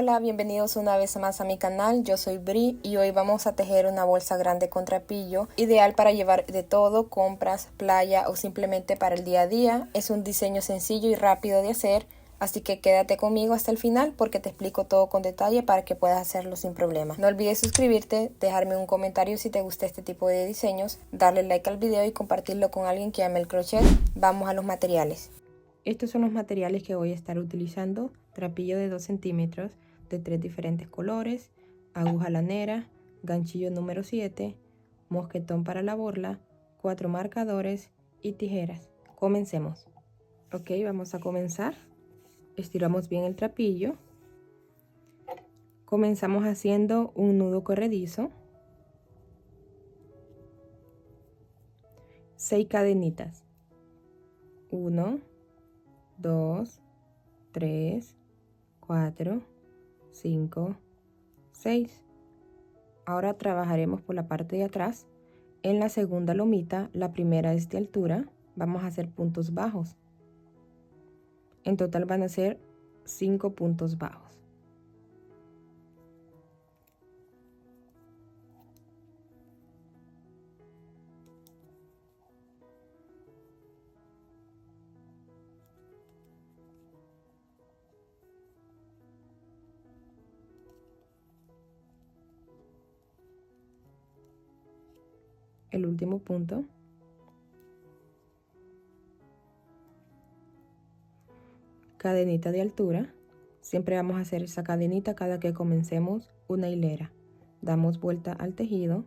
Hola, bienvenidos una vez más a mi canal. Yo soy Bri y hoy vamos a tejer una bolsa grande con trapillo, ideal para llevar de todo, compras, playa o simplemente para el día a día. Es un diseño sencillo y rápido de hacer, así que quédate conmigo hasta el final porque te explico todo con detalle para que puedas hacerlo sin problema. No olvides suscribirte, dejarme un comentario si te gusta este tipo de diseños, darle like al video y compartirlo con alguien que ame el crochet. Vamos a los materiales. Estos son los materiales que voy a estar utilizando: trapillo de 2 centímetros de 3 diferentes colores, aguja lanera, ganchillo número 7, mosquetón para la borla, 4 marcadores y tijeras. Comencemos. Ok, vamos a comenzar. Estiramos bien el trapillo. Comenzamos haciendo un nudo corredizo, 6 cadenitas, 1, 2, 3, 4, 5, 6. Ahora trabajaremos por la parte de atrás. En la segunda lomita, la primera es de altura, vamos a hacer puntos bajos. En total van a ser 5 puntos bajos. El último punto. Cadenita de altura. Siempre vamos a hacer esa cadenita cada que comencemos una hilera. Damos vuelta al tejido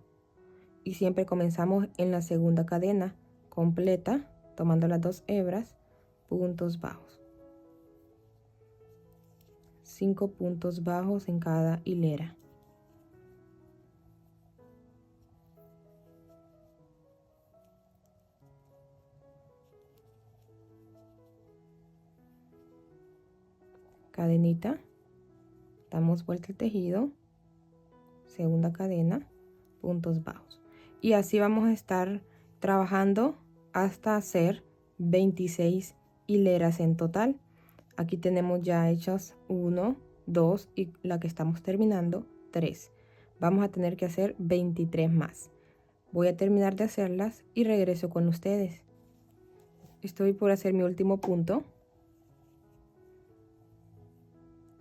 y siempre comenzamos en la segunda cadena completa, tomando las 2 hebras, puntos bajos. 5 puntos bajos en cada hilera. Cadenita, damos vuelta al tejido, segunda cadena, puntos bajos, y así vamos a estar trabajando hasta hacer 26 hileras en total. Aquí tenemos ya hechas 1, 2 y la que estamos terminando 3. Vamos a tener que hacer 23 más. Voy a terminar de hacerlas y regreso con ustedes. Estoy por hacer mi último punto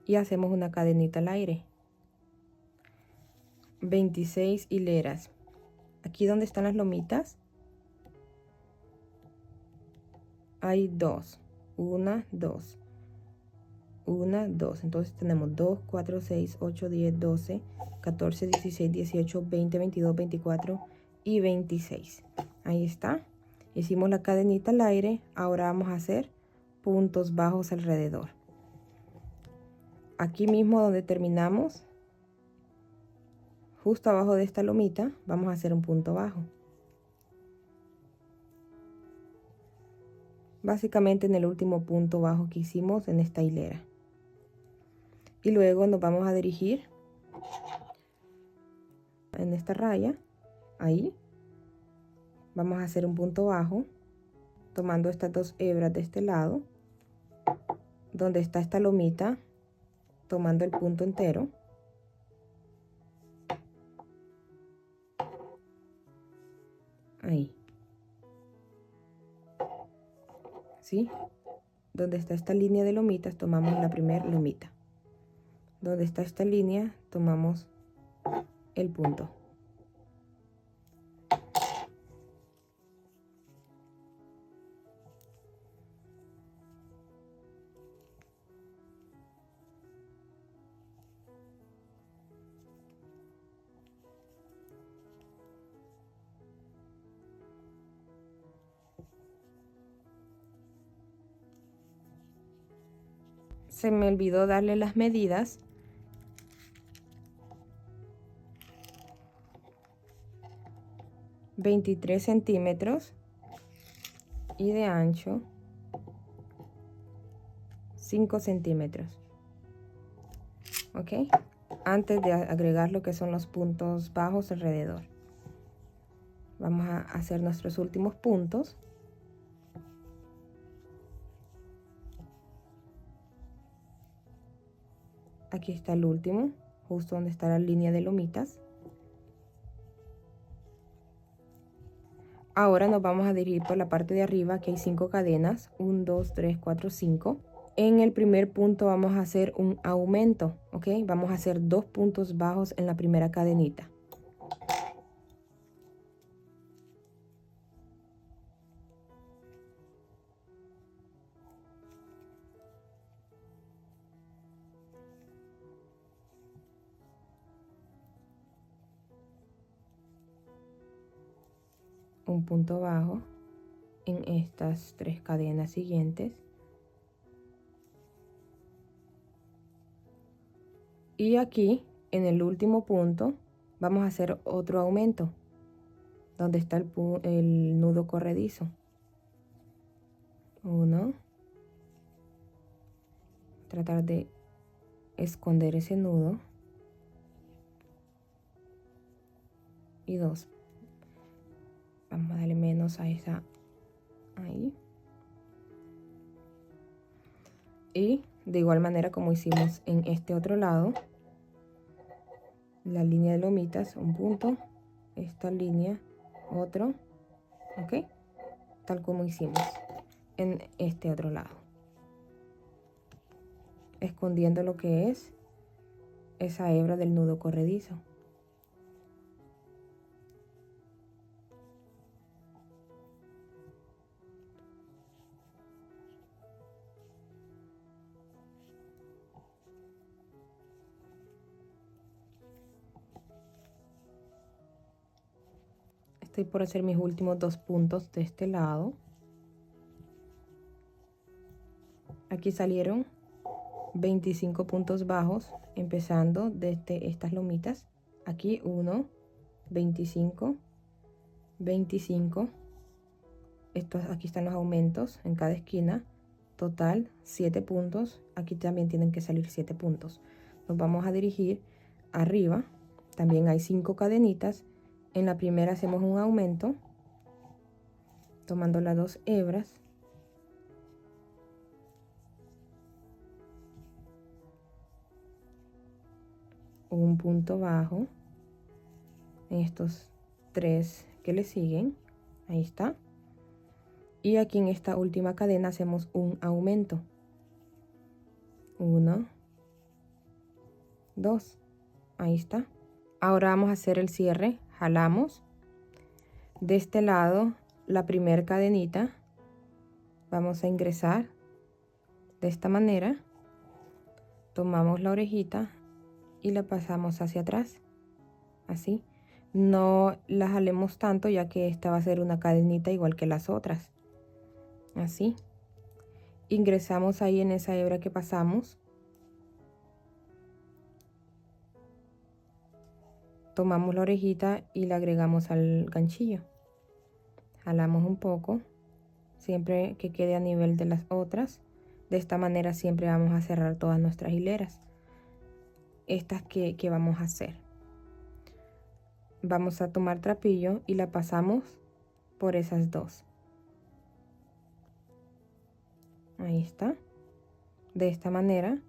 y hacemos una cadenita al aire. 26 hileras. Aquí donde están las lomitas hay 2, 1, 2, 1, 2. Entonces tenemos 2, 4, 6, 8, 10, 12, 14, 16, 18, 20, 22, 24 y 26. Ahí está. Hicimos la cadenita al aire. Ahora vamos a hacer puntos bajos alrededor. Aquí mismo donde terminamos, justo abajo de esta lomita, vamos a hacer un punto bajo. Básicamente en el último punto bajo que hicimos en esta hilera. Y luego nos vamos a dirigir en esta raya, ahí. Vamos a hacer un punto bajo, tomando estas 2 hebras de este lado, donde está esta lomita, tomando el punto entero. Ahí. ¿Sí? Donde está esta línea de lomitas, tomamos la primera lomita. Donde está esta línea, tomamos el punto. Se me olvidó darle las medidas. ...23 centímetros... y de ancho 5 centímetros. Ok, antes de agregar lo que son los puntos bajos alrededor, vamos a hacer nuestros últimos puntos. Aquí está el último, justo donde está la línea de lomitas. Ahora nos vamos a dirigir por la parte de arriba, que hay 5 cadenas, 1, 2, 3, 4, 5. En el primer punto vamos a hacer un aumento, ¿ok? Vamos a hacer 2 puntos bajos en la primera cadenita. Un punto bajo en estas 3 cadenas siguientes. Y aquí, en el último punto, vamos a hacer otro aumento, donde está el nudo corredizo. 1. Tratar de esconder ese nudo. Y 2. Vamos a darle menos a esa ahí. Y de igual manera como hicimos en este otro lado, la línea de lomitas, un punto, esta línea, otro, ok, tal como hicimos en este otro lado, escondiendo lo que es esa hebra del nudo corredizo. Estoy por hacer mis últimos 2 puntos de este lado. Aquí salieron 25 puntos bajos, empezando desde estas lomitas. Aquí 1, 25, 25. Aquí están los aumentos en cada esquina. Total 7 puntos. Aquí también tienen que salir 7 puntos. Nos vamos a dirigir arriba. También hay 5 cadenitas. En la primera hacemos un aumento, tomando las 2 hebras. Un punto bajo en estos 3 que le siguen. Ahí está. Y aquí en esta última cadena hacemos un aumento. 1, 2. Ahí está. Ahora vamos a hacer el cierre. Jalamos de este lado la primera cadenita, vamos a ingresar de esta manera, tomamos la orejita y la pasamos hacia atrás, así. No la jalemos tanto, ya que esta va a ser una cadenita igual que las otras, así. Ingresamos ahí en esa hebra que pasamos, tomamos la orejita y la agregamos al ganchillo, jalamos un poco, siempre que quede a nivel de las otras. De esta manera siempre vamos a cerrar todas nuestras hileras, estas que vamos a hacer. Vamos a tomar trapillo y la pasamos por esas 2. Ahí está. De esta manera.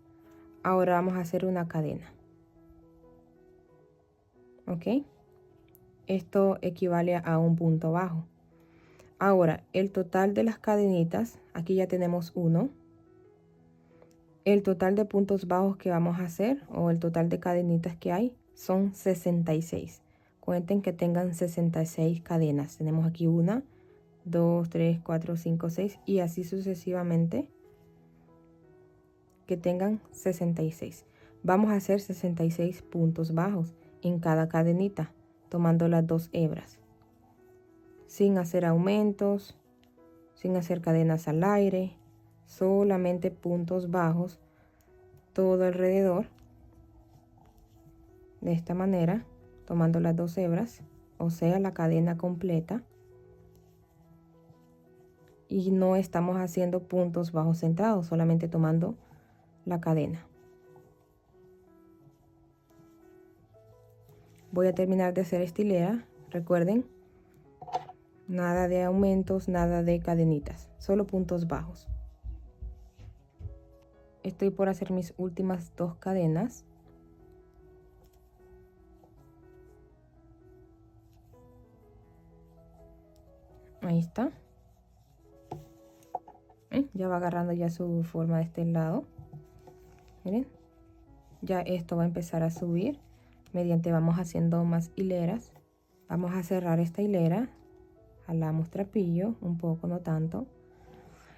Ahora vamos a hacer una cadena. ¿Ok? Esto equivale a un punto bajo. Ahora, el total de las cadenitas, aquí ya tenemos 1. El total de puntos bajos que vamos a hacer, o el total de cadenitas que hay, son 66. Cuenten que tengan 66 cadenas. Tenemos aquí 1, 2, 3, 4, 5, 6 y así sucesivamente, que tengan 66. Vamos a hacer 66 puntos bajos en cada cadenita, tomando las 2 hebras, sin hacer aumentos, sin hacer cadenas al aire, solamente puntos bajos todo alrededor, de esta manera, tomando las 2 hebras, o sea la cadena completa, y no estamos haciendo puntos bajos centrados, solamente tomando la cadena. Voy a terminar de hacer esta hilera. Recuerden, nada de aumentos, nada de cadenitas, solo puntos bajos. Estoy por hacer mis últimas 2 cadenas. Ahí está. Ya va agarrando ya su forma de este lado. Miren, ya esto va a empezar a subir mediante vamos haciendo más hileras. Vamos a cerrar esta hilera, jalamos trapillo un poco, no tanto.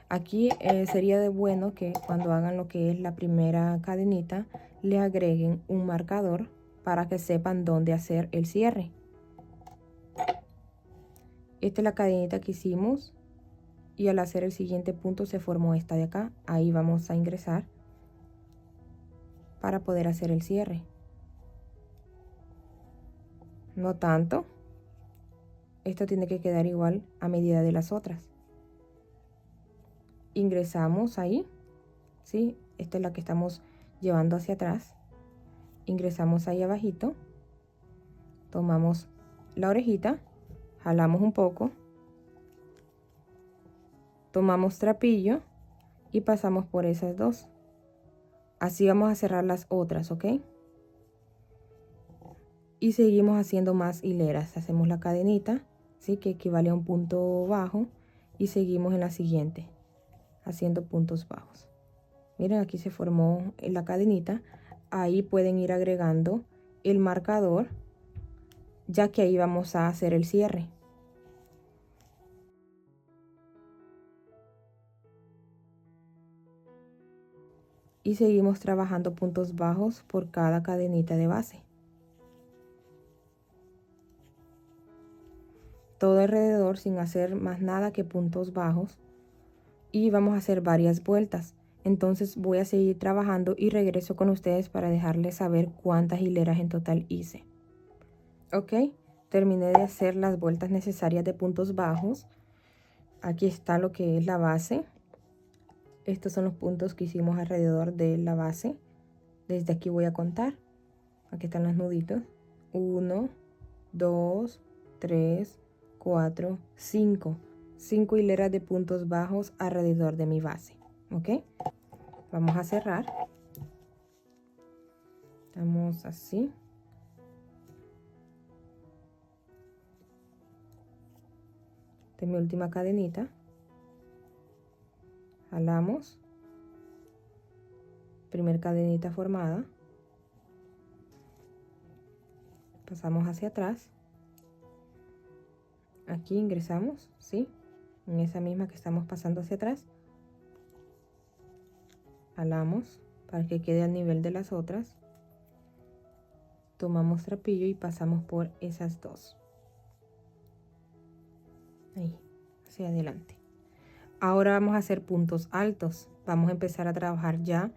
Aquí sería de bueno que cuando hagan lo que es la primera cadenita le agreguen un marcador para que sepan dónde hacer el cierre. Esta es la cadenita que hicimos y al hacer el siguiente punto se formó esta de acá. Ahí vamos a ingresar para poder hacer el cierre. No tanto. Esto tiene que quedar igual a medida de las otras. Ingresamos ahí, ¿sí? Esta es la que estamos llevando hacia atrás. Ingresamos ahí abajito. Tomamos la orejita, jalamos un poco. Tomamos trapillo y pasamos por esas dos. Así vamos a cerrar las otras, ¿ok? Y seguimos haciendo más hileras. Hacemos la cadenita, ¿sí? Que equivale a un punto bajo. Y seguimos en la siguiente, haciendo puntos bajos. Miren, aquí se formó la cadenita. Ahí pueden ir agregando el marcador, ya que ahí vamos a hacer el cierre. Y seguimos trabajando puntos bajos por cada cadenita de base. Todo alrededor sin hacer más nada que puntos bajos. Y vamos a hacer varias vueltas. Entonces voy a seguir trabajando y regreso con ustedes para dejarles saber cuántas hileras en total hice. Ok, terminé de hacer las vueltas necesarias de puntos bajos. Aquí está lo que es la base. Estos son los puntos que hicimos alrededor de la base. Desde aquí voy a contar. Aquí están los nuditos. 1, 2, 3, 4, 5. 5 hileras de puntos bajos alrededor de mi base. ¿Ok? Vamos a cerrar. Estamos así. Esta es mi última cadenita. Jalamos. Primer cadenita formada. Pasamos hacia atrás. Aquí ingresamos, ¿sí? En esa misma que estamos pasando hacia atrás. Jalamos para que quede al nivel de las otras. Tomamos trapillo y pasamos por esas dos. Ahí, hacia adelante. Ahora vamos a hacer puntos altos. Vamos a empezar a trabajar ya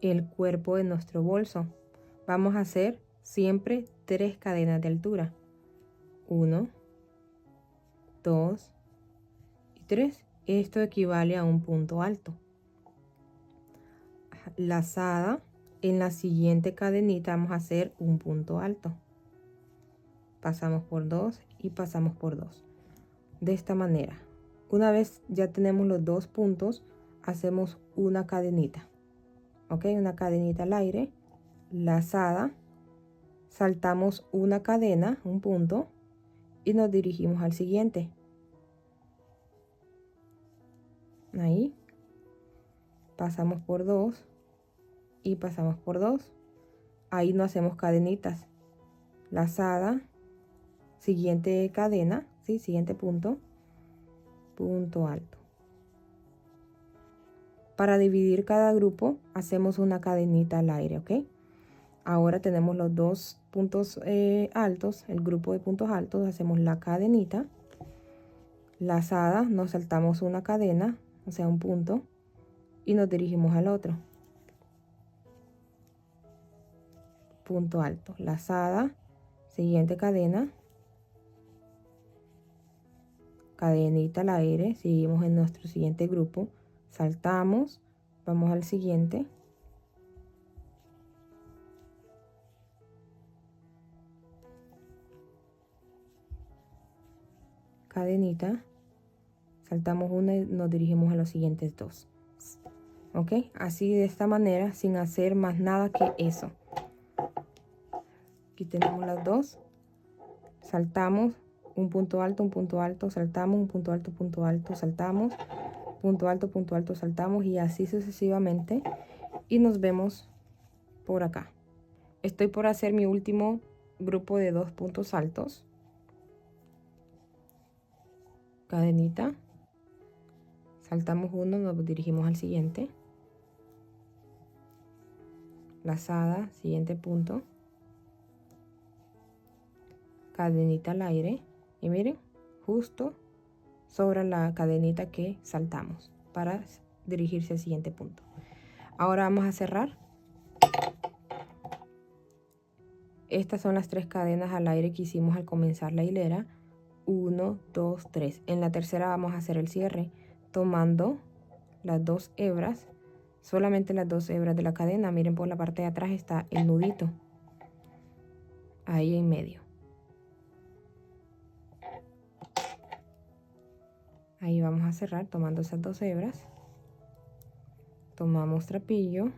el cuerpo de nuestro bolso. Vamos a hacer siempre 3 cadenas de altura. 1, 2 y 3. Esto equivale a un punto alto. Lazada, en la siguiente cadenita vamos a hacer un punto alto. Pasamos por 2 y pasamos por 2. De esta manera. Una vez ya tenemos los 2 puntos, hacemos una cadenita. ¿Ok? Una cadenita al aire, lazada, saltamos una cadena, un punto, y nos dirigimos al siguiente. Ahí. Pasamos por 2 y pasamos por 2. Ahí no hacemos cadenitas. Lazada, siguiente cadena, ¿sí? Siguiente punto, punto alto. Para dividir cada grupo hacemos una cadenita al aire, ¿ok? Ahora tenemos los 2 puntos altos, el grupo de puntos altos, hacemos la cadenita. Lazada, nos saltamos una cadena, o sea un punto, y nos dirigimos al otro. Punto alto, lazada, siguiente cadena, cadenita al aire, seguimos en nuestro siguiente grupo, saltamos, vamos al siguiente, cadenita, saltamos una y nos dirigimos a los siguientes 2. ¿Ok? Así de esta manera, sin hacer más nada que eso. Aquí tenemos las dos. Saltamos un punto alto, saltamos un punto alto, saltamos, punto alto, saltamos y así sucesivamente. Y nos vemos por acá. Estoy por hacer mi último grupo de 2 puntos altos. Cadenita. Saltamos uno, nos dirigimos al siguiente. Lazada, siguiente punto. Cadenita al aire. Y miren, justo sobre la cadenita que saltamos para dirigirse al siguiente punto. Ahora vamos a cerrar. Estas son las 3 cadenas al aire que hicimos al comenzar la hilera. 1, 2, 3. En la tercera vamos a hacer el cierre tomando las 2 hebras, solamente las 2 hebras de la cadena. Miren, por la parte de atrás está el nudito, ahí en medio. Ahí vamos a cerrar tomando esas 2 hebras. Tomamos trapillo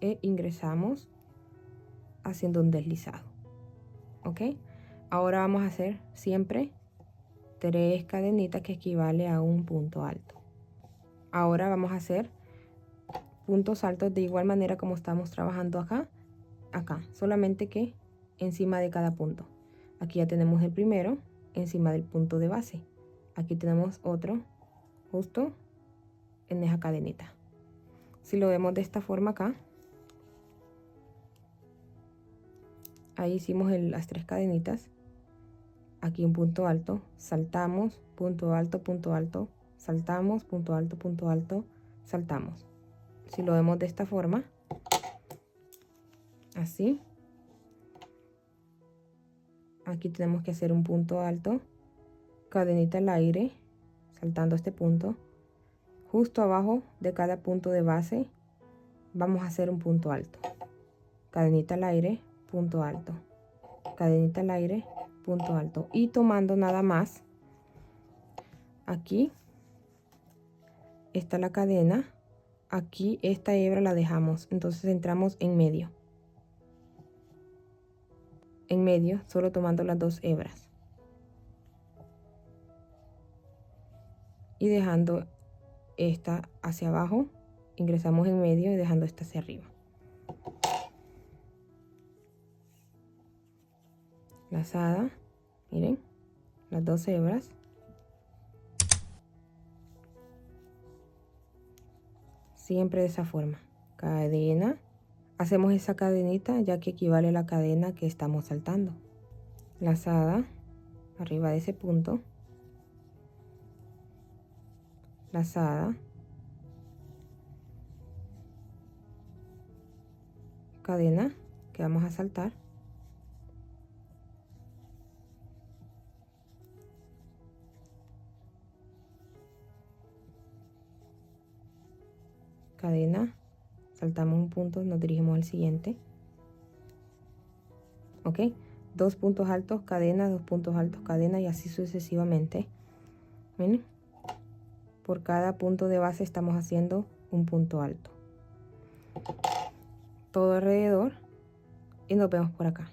e ingresamos haciendo un deslizado. ¿Ok? Ahora vamos a hacer siempre 3 cadenitas que equivale a un punto alto. Ahora vamos a hacer puntos altos de igual manera como estamos trabajando acá, solamente que encima de cada punto. Aquí ya tenemos el primero encima del punto de base. Aquí tenemos otro justo en esa cadenita. Si lo vemos de esta forma acá, ahí hicimos las 3 cadenitas. Aquí un punto alto, saltamos, punto alto, saltamos, punto alto, saltamos. Si lo vemos de esta forma, así, aquí tenemos que hacer un punto alto, cadenita al aire, saltando este punto. Justo abajo de cada punto de base vamos a hacer un punto alto, cadenita al aire, punto alto, cadenita al aire, punto alto, y tomando nada más, aquí está la cadena, aquí esta hebra la dejamos, entonces entramos en medio, solo tomando las 2 hebras y dejando esta hacia abajo, ingresamos en medio y dejando esta hacia arriba. Lazada, miren, las 2 hebras, siempre de esa forma. Cadena, hacemos esa cadenita ya que equivale a la cadena que estamos saltando. Lazada arriba de ese punto, lazada, cadena que vamos a saltar, cadena, saltamos un punto, nos dirigimos al siguiente. Ok, 2 puntos altos, cadena, 2 puntos altos, cadena, y así sucesivamente. Miren, por cada punto de base estamos haciendo un punto alto, todo alrededor, y nos vemos por acá.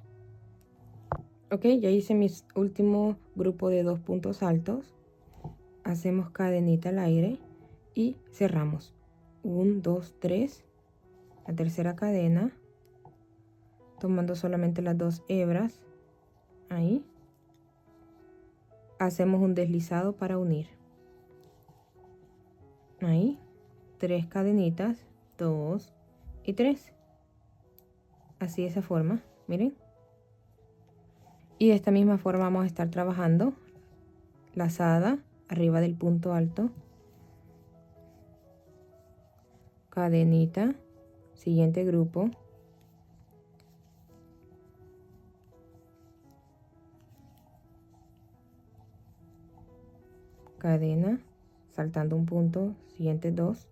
Ok, ya hice mi último grupo de 2 puntos altos. Hacemos cadenita al aire y cerramos. 1, 2, 3. La tercera cadena, tomando solamente las 2 hebras. Ahí. Hacemos un deslizado para unir. Ahí. 3 cadenitas, 2 y 3. Así de esa forma, miren. Y de esta misma forma vamos a estar trabajando lazada arriba del punto alto, cadenita, siguiente grupo, cadena, saltando un punto, siguiente 2,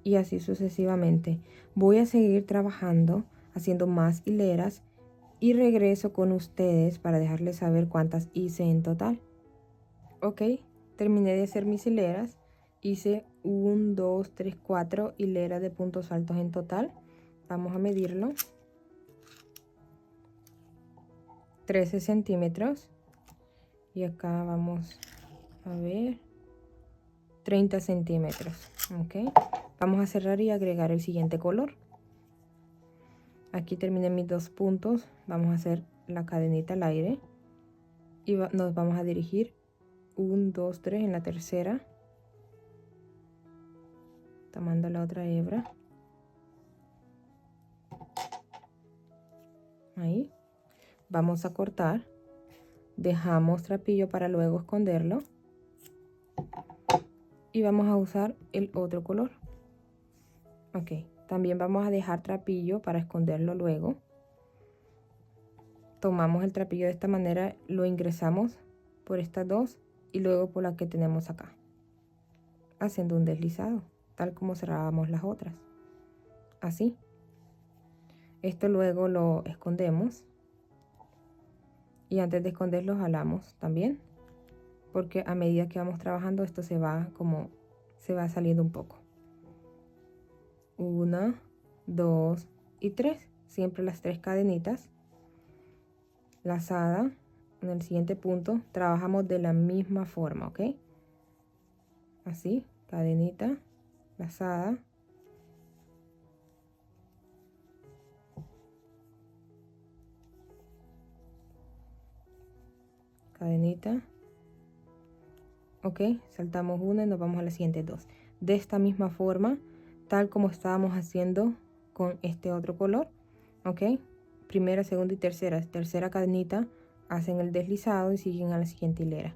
y así sucesivamente. Voy a seguir trabajando haciendo más hileras y regreso con ustedes para dejarles saber cuántas hice en total. Ok, terminé de hacer mis hileras hice 1, 2, 3, 4 hileras de puntos altos en total. Vamos a medirlo. 13 centímetros. Y acá vamos a ver 30 centímetros. Ok. Vamos a cerrar y agregar el siguiente color. Aquí terminé mis 2 puntos. Vamos a hacer la cadenita al aire. Y nos vamos a dirigir 1, 2, 3 en la tercera. Tomando la otra hebra. Ahí. Vamos a cortar. Dejamos trapillo para luego esconderlo. Y vamos a usar el otro color. Ok. También vamos a dejar trapillo para esconderlo luego. Tomamos el trapillo de esta manera, lo ingresamos por estas dos y luego por la que tenemos acá, haciendo un deslizado, tal como cerrábamos las otras. Así. Esto luego lo escondemos. Y antes de esconderlo jalamos también, porque a medida que vamos trabajando esto se va saliendo un poco. 1, 2 y 3, siempre las 3 cadenitas. Lazada en el siguiente punto, trabajamos de la misma forma, ¿ok? Así, cadenita, lazada. Cadenita. Ok, saltamos una y nos vamos a las siguientes 2. De esta misma forma, tal como estábamos haciendo con este otro color, ok. Primera, segunda y tercera cadenita, hacen el deslizado y siguen a la siguiente hilera.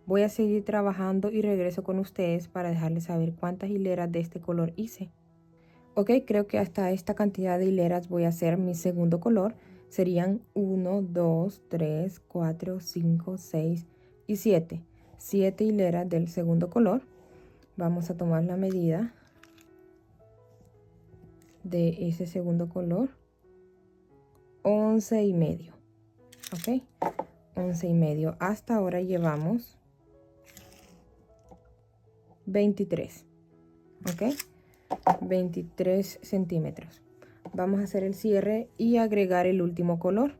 Voy a seguir trabajando y regreso con ustedes para dejarles saber cuántas hileras de este color hice. Ok, creo que hasta esta cantidad de hileras voy a hacer mi segundo color. Serían 1, 2, 3, 4, 5, 6 y 7. 7 hileras del segundo color. Vamos a tomar la medida de ese segundo color. 11 y medio. Ok, 11 y medio. Hasta ahora llevamos 23. Ok, 23 centímetros. Vamos a hacer el cierre y agregar el último color.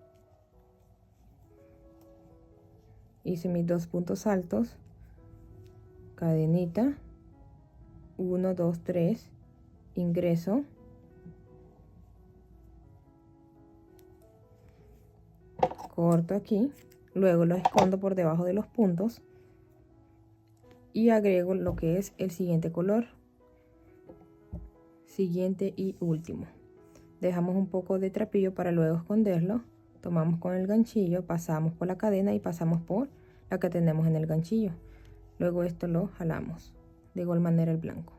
Hice mis 2 puntos altos, cadenita, 1, 2, 3, ingreso, corto aquí, luego lo escondo por debajo de los puntos y agrego lo que es el siguiente color, siguiente y último. Dejamos un poco de trapillo para luego esconderlo, tomamos con el ganchillo, pasamos por la cadena y pasamos por la que tenemos en el ganchillo. Luego esto lo jalamos, de igual manera el blanco.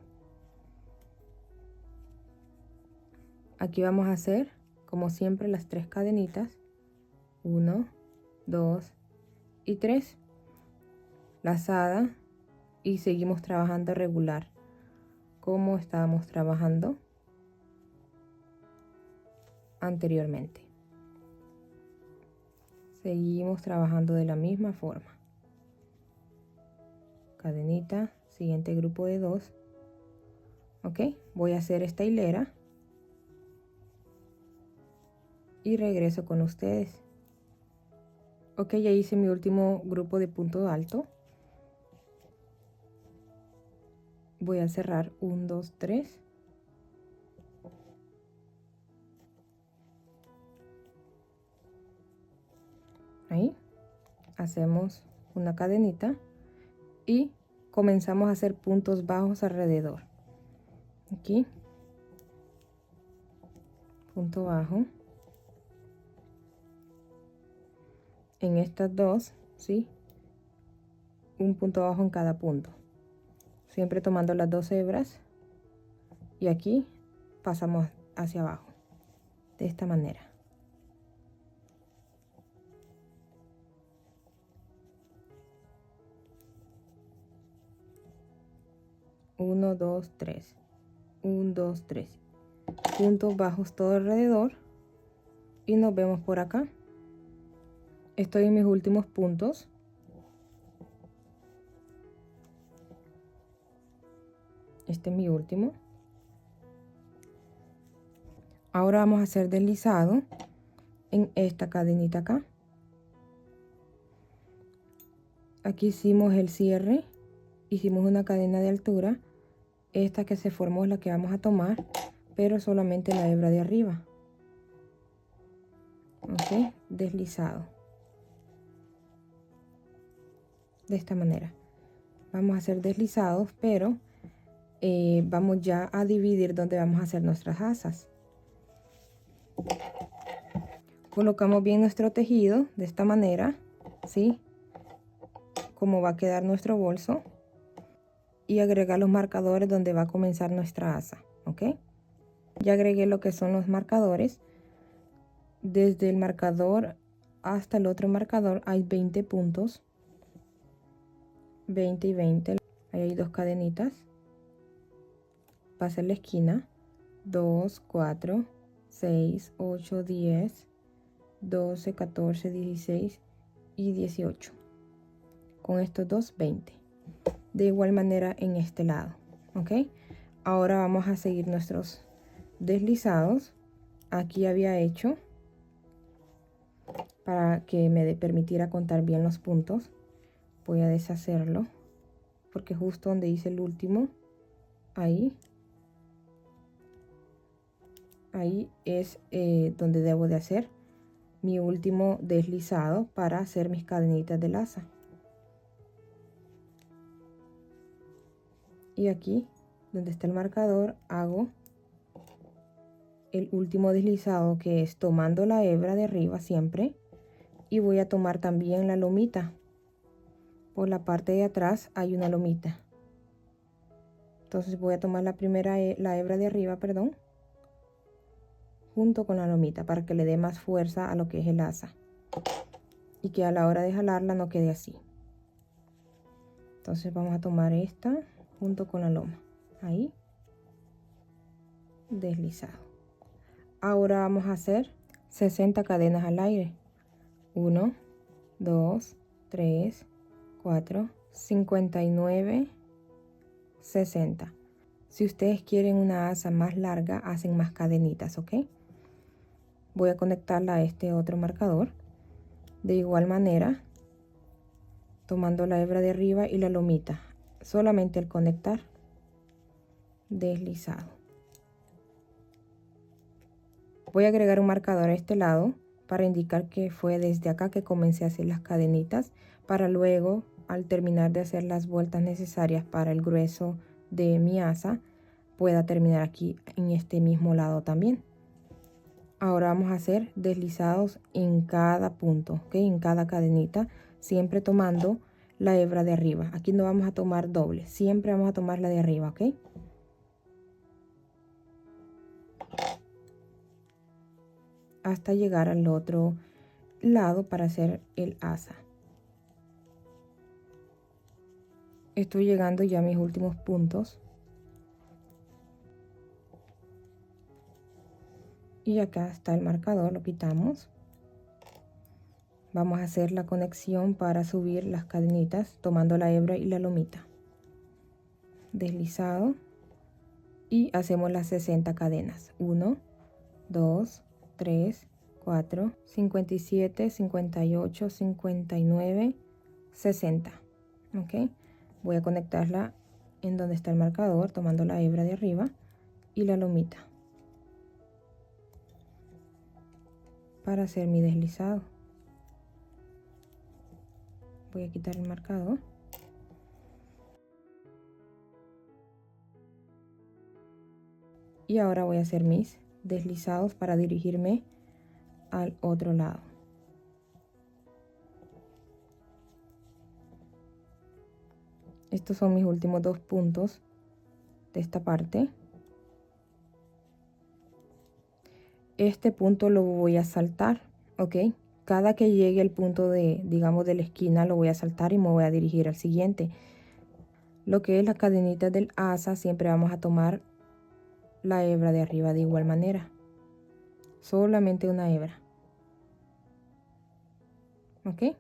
Aquí vamos a hacer, como siempre, las 3 cadenitas. 1, 2 y 3. Lazada y seguimos trabajando regular, como estábamos trabajando anteriormente. Seguimos trabajando de la misma forma. Cadenita, siguiente grupo de 2. Ok, voy a hacer esta hilera y regreso con ustedes. Ok, ya hice mi último grupo de punto alto. Voy a cerrar 1, 2, 3. Ahí hacemos una cadenita y comenzamos a hacer puntos bajos alrededor. Aquí, punto bajo. En estas dos, ¿sí? Un punto bajo en cada punto. Siempre tomando las 2 hebras y aquí pasamos hacia abajo. De esta manera. Uno, 2, 3. 1, 2, 3. Puntos bajos todo alrededor. Y nos vemos por acá. Estoy en mis últimos puntos. Este es mi último. Ahora vamos a hacer deslizado en esta cadenita acá. Aquí hicimos el cierre, hicimos una cadena de altura. Esta que se formó es la que vamos a tomar, pero solamente la hebra de arriba. Ok, deslizado. De esta manera. Vamos a hacer deslizados, pero vamos ya a dividir donde vamos a hacer nuestras asas. Colocamos bien nuestro tejido de esta manera, ¿sí? Como va a quedar nuestro bolso. Y agregar los marcadores donde va a comenzar nuestra asa, ¿ok? Ya agregué lo que son los marcadores. Desde el marcador hasta el otro marcador hay 20 puntos. 20 y 20. Ahí hay dos cadenitas. Pasa en la esquina. 2, 4, 6, 8, 10, 12, 14, 16 y 18. Con estos dos, 20. De igual manera en este lado, ¿ok? Ahora vamos a seguir nuestros deslizados. Aquí había hecho para que me permitiera contar bien los puntos. Voy a deshacerlo porque justo donde hice el último, ahí es donde debo de hacer mi último deslizado para hacer mis cadenitas de laza. Y aquí donde está el marcador hago el último deslizado, que es tomando la hebra de arriba siempre, y voy a tomar también la lomita. Por la parte de atrás hay una lomita, entonces voy a tomar la primera la hebra de arriba, perdón, junto con la lomita para que le dé más fuerza a lo que es el asa y que a la hora de jalarla no quede así. Entonces vamos a tomar esta junto con la loma, ahí, deslizado. Ahora vamos a hacer 60 cadenas al aire. 1, 2, 3, 4, 59, 60. Si ustedes quieren una asa más larga, hacen más cadenitas, ¿ok? Voy a conectarla a este otro marcador. De igual manera, tomando la hebra de arriba y la lomita. Solamente al conectar, deslizado. Voy a agregar un marcador a este lado para indicar que fue desde acá que comencé a hacer las cadenitas, para luego, al terminar de hacer las vueltas necesarias para el grueso de mi asa, pueda terminar aquí en este mismo lado también. Ahora vamos a hacer deslizados en cada punto, ¿ok? En cada cadenita, siempre tomando la hebra de arriba. Aquí no vamos a tomar doble, siempre vamos a tomar la de arriba, ¿ok? Hasta llegar al otro lado para hacer el asa. Estoy llegando ya a mis últimos puntos. Y acá está el marcador, lo quitamos. Vamos a hacer la conexión para subir las cadenitas tomando la hebra y la lomita. Deslizado. Y hacemos las 60 cadenas. 1, 2, 3, 4, 57, 58, 59, 60. ¿Ok? Voy a conectarla en donde está el marcador, tomando la hebra de arriba y la lomita para hacer mi deslizado. Voy a quitar el marcador. Y ahora voy a hacer mis deslizados para dirigirme al otro lado. Estos son mis últimos dos puntos de esta parte. Este punto lo voy a saltar, ¿ok? Cada que llegue al punto de, digamos, de la esquina lo voy a saltar y me voy a dirigir al siguiente. Lo que es la cadenita del asa, siempre vamos a tomar la hebra de arriba de igual manera. Solamente una hebra. ¿Ok?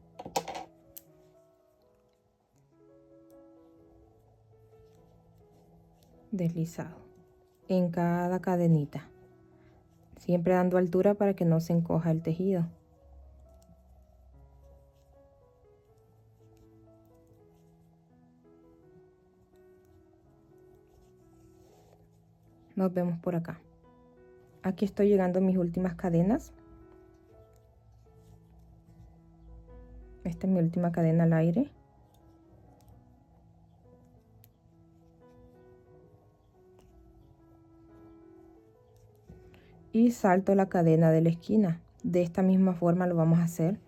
deslizado en cada cadenita, siempre dando altura para que no se encoja el tejido. Nos vemos por acá. Aquí estoy llegando a mis últimas cadenas. Esta es mi última cadena al aire. Y salto la cadena de la esquina. De esta misma forma lo vamos a hacer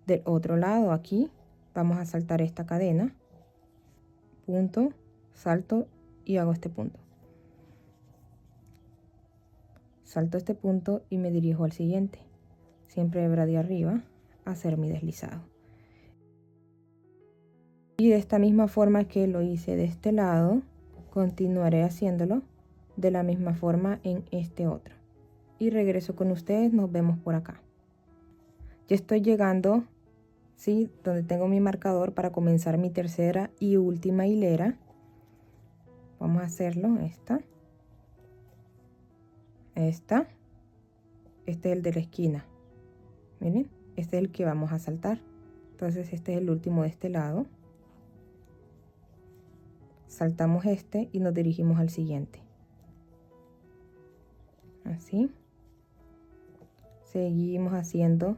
del otro lado. Aquí vamos a saltar esta cadena, punto, salto y hago este punto. Salto este punto y me dirijo al siguiente, siempre hebra de arriba, a hacer mi deslizado. Y de esta misma forma que lo hice de este lado, continuaré haciéndolo de la misma forma en este otro. Y regreso con ustedes, nos vemos por acá. Ya estoy llegando, ¿sí?, donde tengo mi marcador para comenzar mi tercera y última hilera. Vamos a hacerlo, esta, este es el de la esquina, miren, este es el que vamos a saltar. Entonces este es el último de este lado, saltamos este y nos dirigimos al siguiente, así. Seguimos haciendo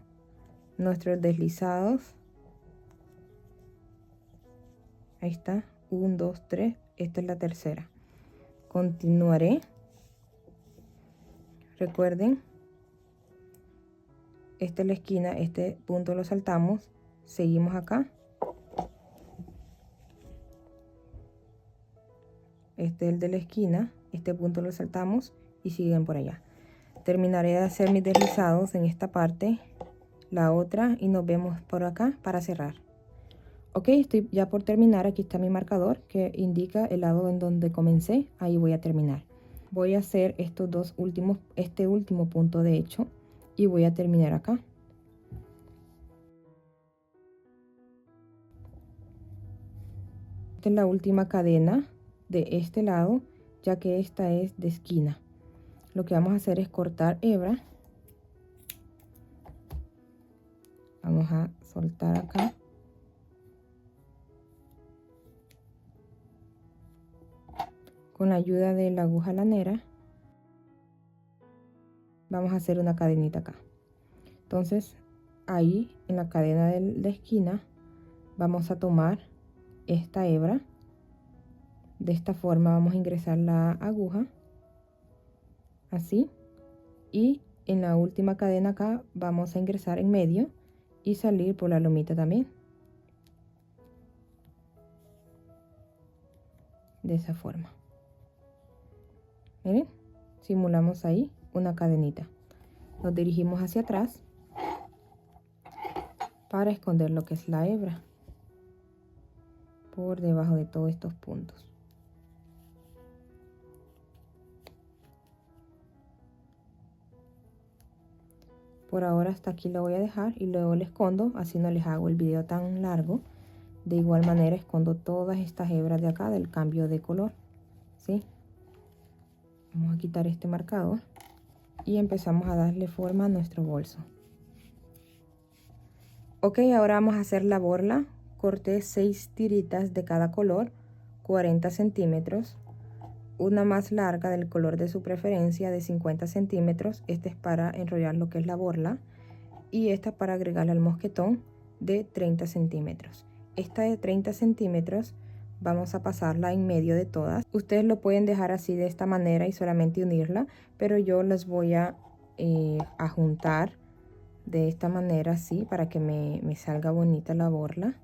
nuestros deslizados. Ahí está, 1, 2, 3, esta es la tercera. Continuaré. Recuerden, esta es la esquina, este punto lo saltamos, seguimos acá. Este es el de la esquina, este punto lo saltamos y siguen por allá. Terminaré de hacer mis deslizados en esta parte, la otra, y nos vemos por acá para cerrar. Ok, estoy ya por terminar. Aquí está mi marcador que indica el lado en donde comencé. Ahí voy a terminar. Voy a hacer estos dos últimos, este último punto de hecho, y voy a terminar acá. Esta es la última cadena de este lado, ya que esta es de esquina. Lo que vamos a hacer es cortar hebra. Vamos a soltar acá. Con la ayuda de la aguja lanera vamos a hacer una cadenita acá. Entonces ahí en la cadena de la esquina vamos a tomar esta hebra. De esta forma vamos a ingresar la aguja, así, y en la última cadena acá vamos a ingresar en medio y salir por la lomita también, de esa forma. Miren, simulamos ahí una cadenita. Nos dirigimos hacia atrás para esconder lo que es la hebra por debajo de todos estos puntos. Por ahora hasta aquí lo voy a dejar y luego le escondo, así no les hago el video tan largo. De igual manera escondo todas estas hebras de acá del cambio de color, ¿sí? Vamos a quitar este marcador y empezamos a darle forma a nuestro bolso. Ok, ahora vamos a hacer la borla. Corté 6 tiritas de cada color, 40 centímetros. Una más larga del color de su preferencia de 50 centímetros. Esta es para enrollar lo que es la borla. Y esta para agregarle al mosquetón de 30 centímetros. Esta de 30 centímetros vamos a pasarla en medio de todas. Ustedes lo pueden dejar así de esta manera y solamente unirla, pero yo las voy a juntar de esta manera así para que me salga bonita la borla.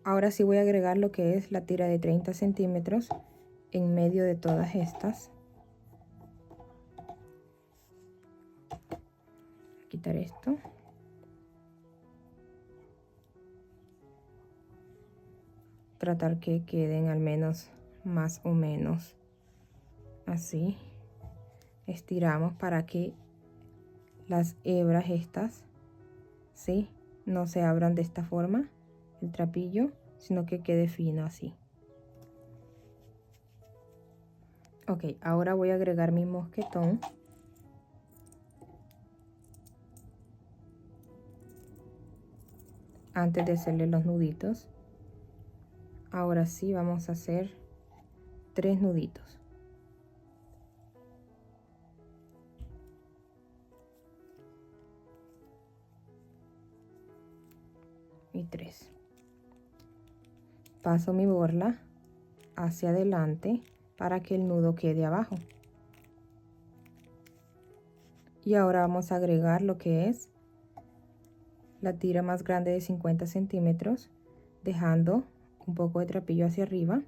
Ahora sí voy a agregar lo que es la tira de 30 centímetros en medio de todas estas. Quitar esto. Tratar que queden al menos más o menos así. Estiramos para que las hebras estas, ¿sí?, no se abran de esta forma. el trapillo, sino que quede fino así. Ok, ahora voy a agregar mi mosquetón. Antes de hacerle los nuditos. Ahora sí vamos a hacer 3 nuditos. Y 3. Paso mi borla hacia adelante para que el nudo quede abajo. Y ahora vamos a agregar lo que es la tira más grande de 50 centímetros, dejando un poco de trapillo hacia arriba.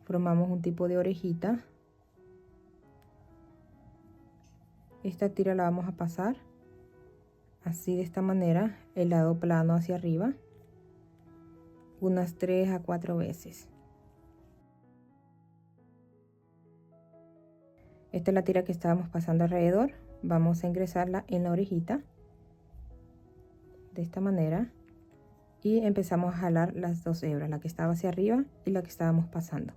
Formamos un tipo de orejita. Esta tira la vamos a pasar así, de esta manera, el lado plano hacia arriba, unas 3 a 4 veces. Esta es la tira que estábamos pasando alrededor. Vamos a ingresarla en la orejita de esta manera y empezamos a jalar las dos hebras, la que estaba hacia arriba y la que estábamos pasando,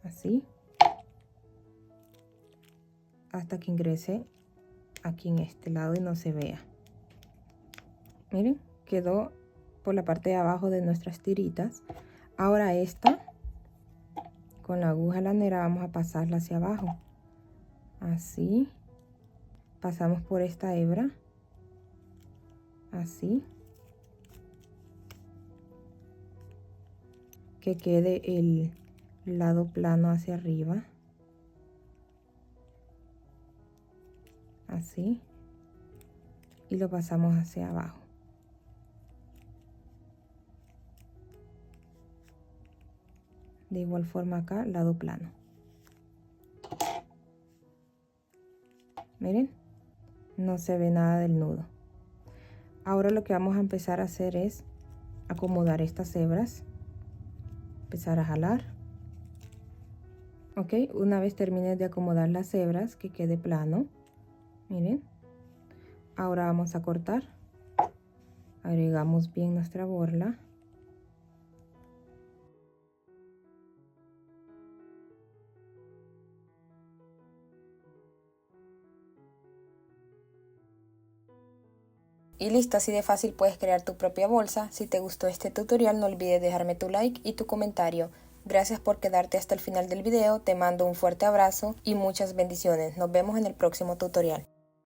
así, hasta que ingrese aquí en este lado y no se vea. Miren, quedó por la parte de abajo de nuestras tiritas. Ahora esta, con la aguja lanera, vamos a pasarla hacia abajo, así. Pasamos por esta hebra, así, que quede el lado plano hacia arriba, así, y lo pasamos hacia abajo. De igual forma acá, lado plano. Miren, no se ve nada del nudo. Ahora lo que vamos a empezar a hacer es acomodar estas hebras, empezar a jalar. Ok, una vez termine de acomodar las hebras, que quede plano, miren, ahora vamos a cortar. Agregamos bien nuestra borla. Y listo, así de fácil puedes crear tu propia bolsa. Si te gustó este tutorial, no olvides dejarme tu like y tu comentario. Gracias por quedarte hasta el final del video, te mando un fuerte abrazo y muchas bendiciones. Nos vemos en el próximo tutorial.